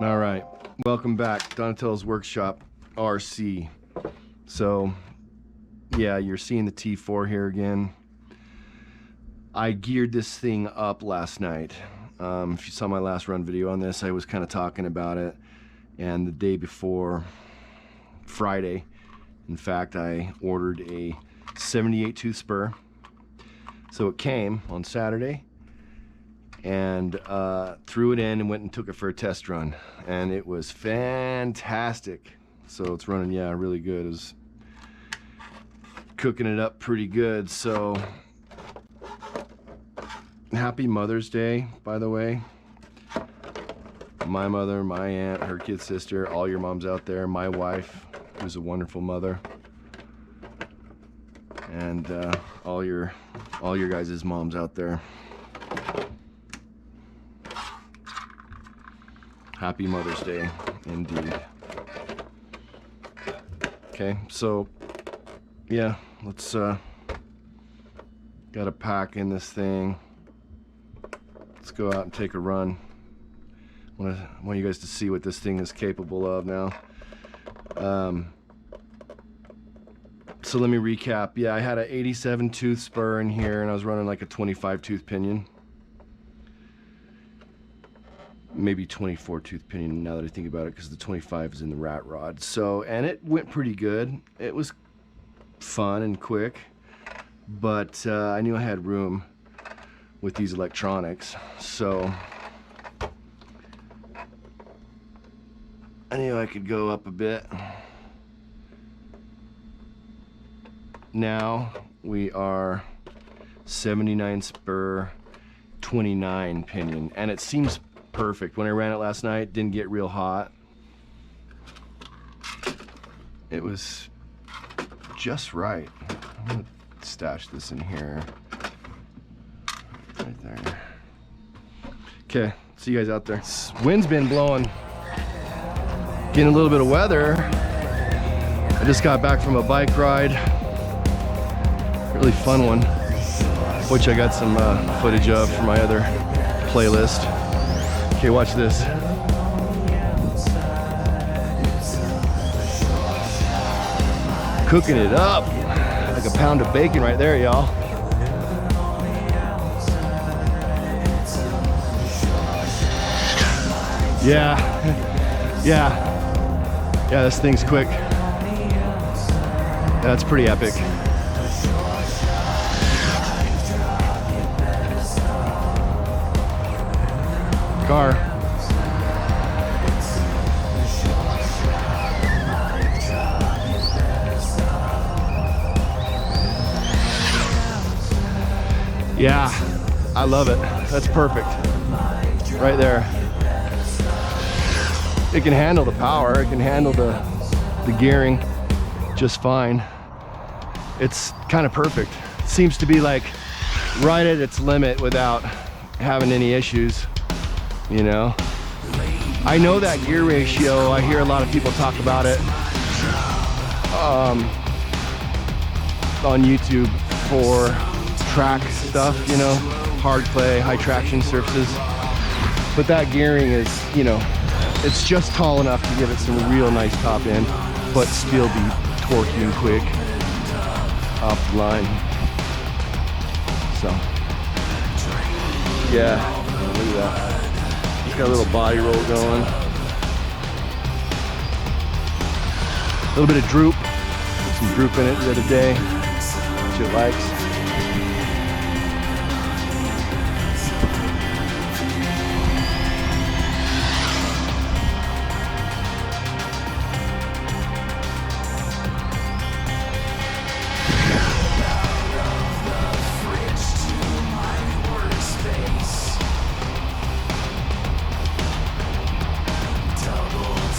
All right, welcome back, Donatello's Workshop RC. So yeah, you're seeing the T4 here again. I geared this thing up last night. If you saw my last run video on this, I was kind of talking about it. And the day before, Friday, in fact, I ordered a 78 tooth spur. So it came on Saturday, and threw it in and went and took it for a test run, and it was fantastic. So it's running, yeah, really good. It was cooking it up pretty good. So happy Mother's Day, by the way. My mother, my aunt, her kid sister, all your moms out there, my wife, who's a wonderful mother, and all your guys' moms out there. Happy Mother's Day, indeed. Okay, so yeah, let's gotta pack in this thing. Let's go out and take a run. I want you guys to see what this thing is capable of now. So let me recap. Yeah, I had an 87 tooth spur in here, and I was running like a 25 tooth pinion. Maybe 24 tooth pinion now that I think about it, because the 25 is in the rat rod. So, and it went pretty good. It was fun and quick, but I knew I had room with these electronics, so I knew I could go up a bit. Now we are 79 spur, 29 pinion, and it seems perfect. When I ran it last night, didn't get real hot. It was just right. I'm gonna stash this in here. Right there. Okay, see you guys out there. Wind's been blowing. Getting a little bit of weather. I just got back from a bike ride. Really fun one, which I got some footage of for my other playlist. Okay, watch this. Cooking it up like a pound of bacon right there, y'all. Yeah, yeah, this thing's quick. That's pretty epic. Car. Yeah, I love it. That's perfect. Right there. It can handle the power. It can handle the gearing just fine. It's kind of perfect. It seems to be like right at its limit without having any issues. You know, I know that gear ratio. I hear a lot of people talk about it on YouTube for track stuff, you know, hard clay, high traction surfaces. But that gearing is, you know, it's just tall enough to give it some real nice top end, but still be torquey and quick off the line. So, yeah, look at that. Got a little body roll going. A little bit of droop. Put some droop in it the other day, which it likes.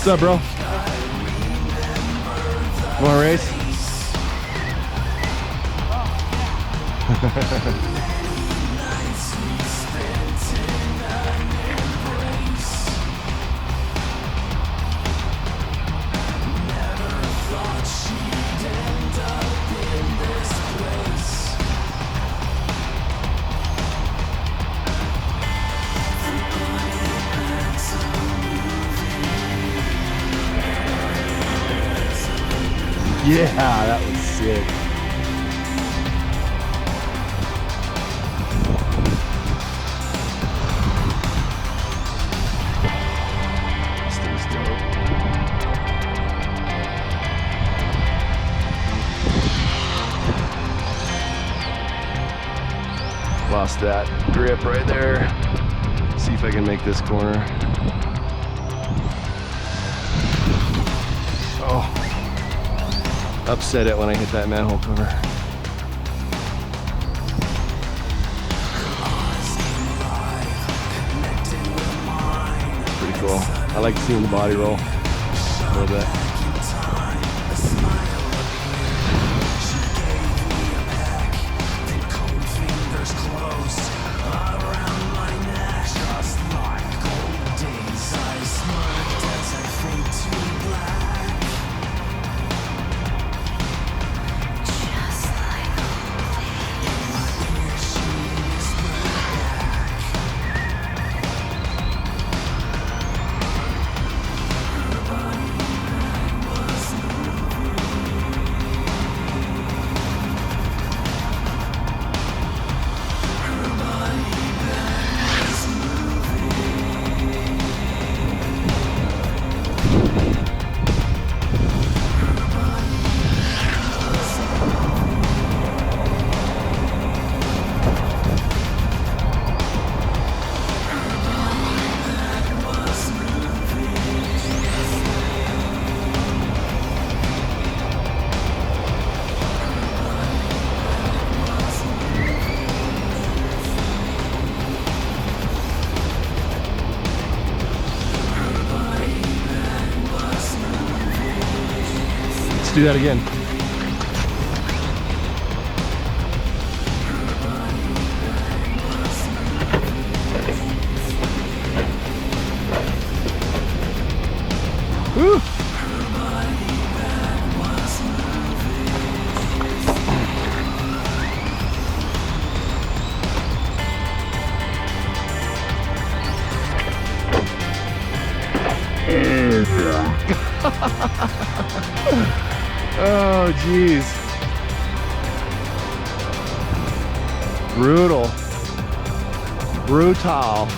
What's up, bro? Want to race? Yeah, that was sick. This thing's dope. Lost that grip right there. See if I can make this corner. Oh, upset it when I hit that manhole cover. Pretty cool. I like seeing the body roll a little bit. Let's do that again. Woo! Oh, geez. Brutal. Brutal.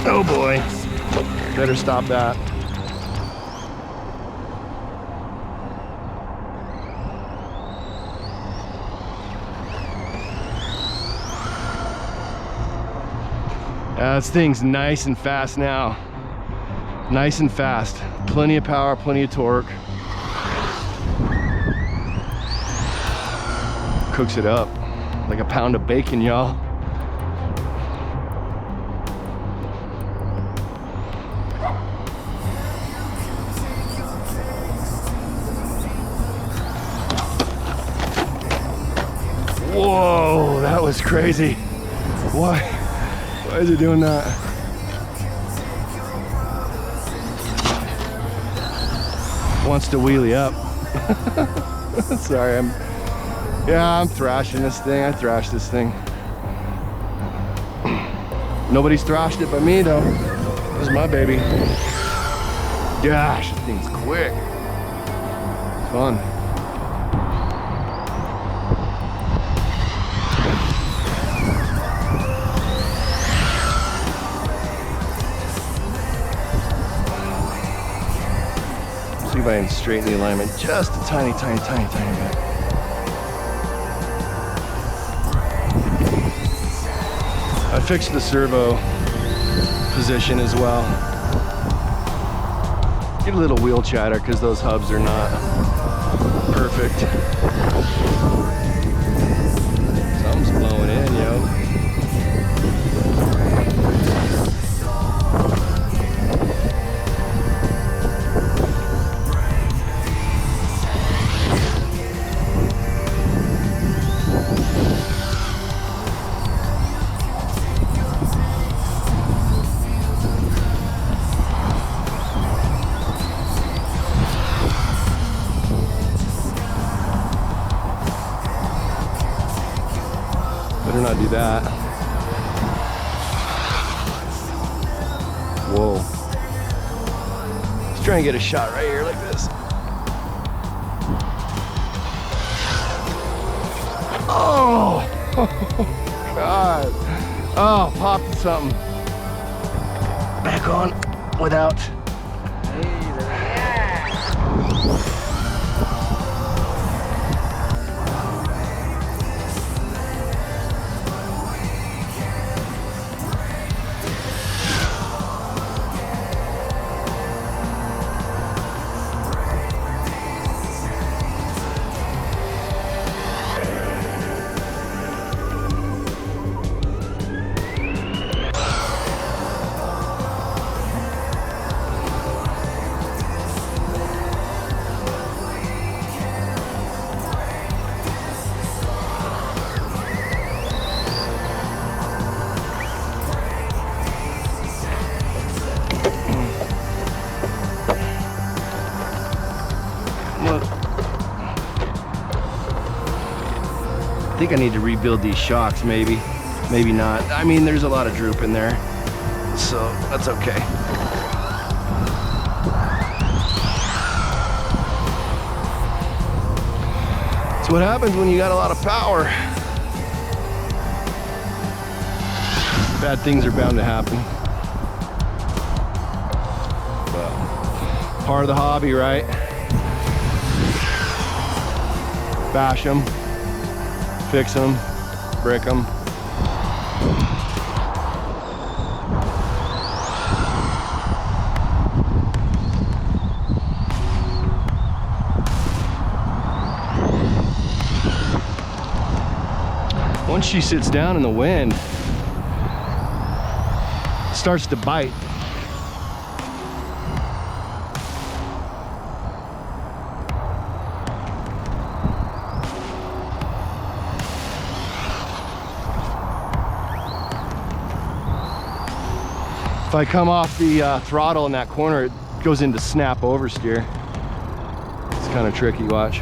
Oh boy. Better stop that. This thing's nice and fast now. Nice and fast. Plenty of power, plenty of torque. Cooks it up like a pound of bacon, y'all. Whoa, that was crazy. Why is it doing that? Wants to wheelie up. Sorry, I'm thrashing this thing. I thrashed this thing. Nobody's thrashed it but me though. This is my baby. Gosh, this thing's quick. Fun. See if I can straighten the alignment just a tiny bit. I fixed the servo position as well. Get a little wheel chatter because those hubs are not perfect. Something's blowing in, yo. Better not do that. Whoa. Let's try and get a shot right here like this. Oh, God. Oh, popped something. Back on without. I think I need to rebuild these shocks, maybe not. I mean, there's a lot of droop in there, so that's okay. That's what happens when you got a lot of power. Bad things are bound to happen. But part of the hobby, right? Bash them. Fix them, brick them. Once she sits down in the wind, it starts to bite. If I come off the throttle in that corner, it goes into snap oversteer. It's kind of tricky, watch.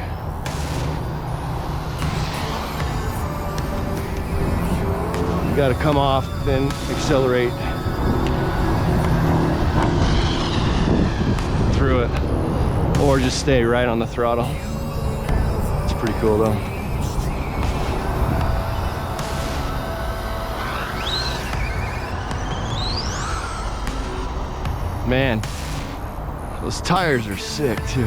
You gotta come off, then accelerate through it, or just stay right on the throttle. It's pretty cool though. Man, those tires are sick too.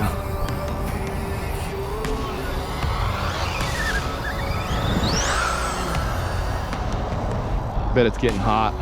Bet it's getting hot.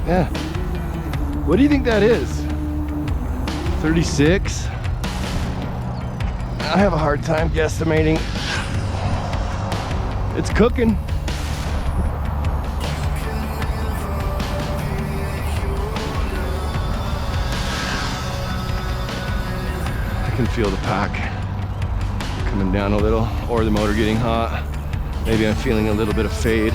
Yeah. What do you think that is? 36? I have a hard time guesstimating. It's cooking. I can feel the pack coming down a little, or the motor getting hot. Maybe I'm feeling a little bit of fade.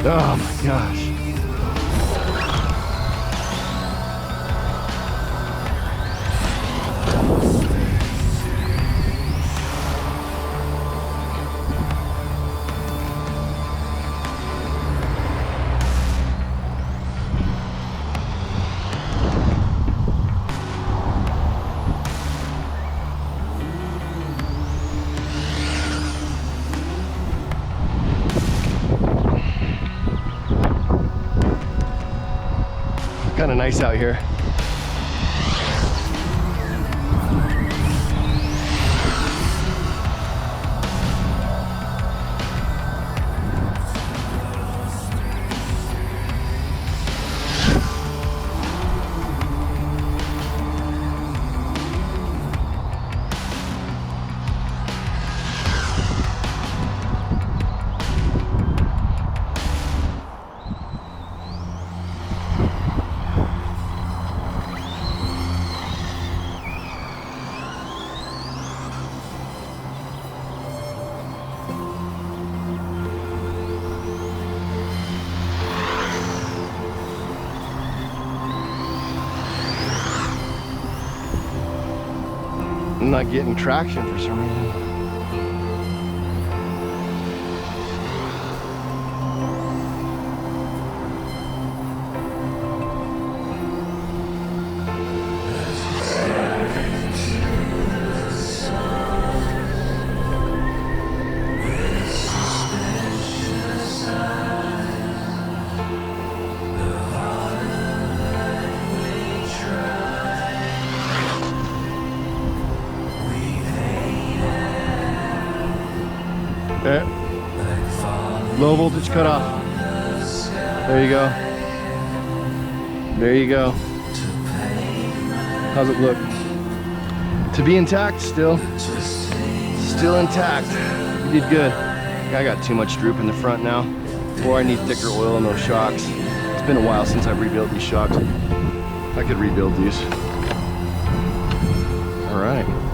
Oh my gosh. kind of nice out here. I'm not getting traction for some reason. Okay. Low voltage cutoff. There you go. There you go. How's it look? To be intact still. Still intact. You did good. I got too much droop in the front now. Or I need thicker oil in those shocks. It's been a while since I've rebuilt these shocks. I could rebuild these. All right.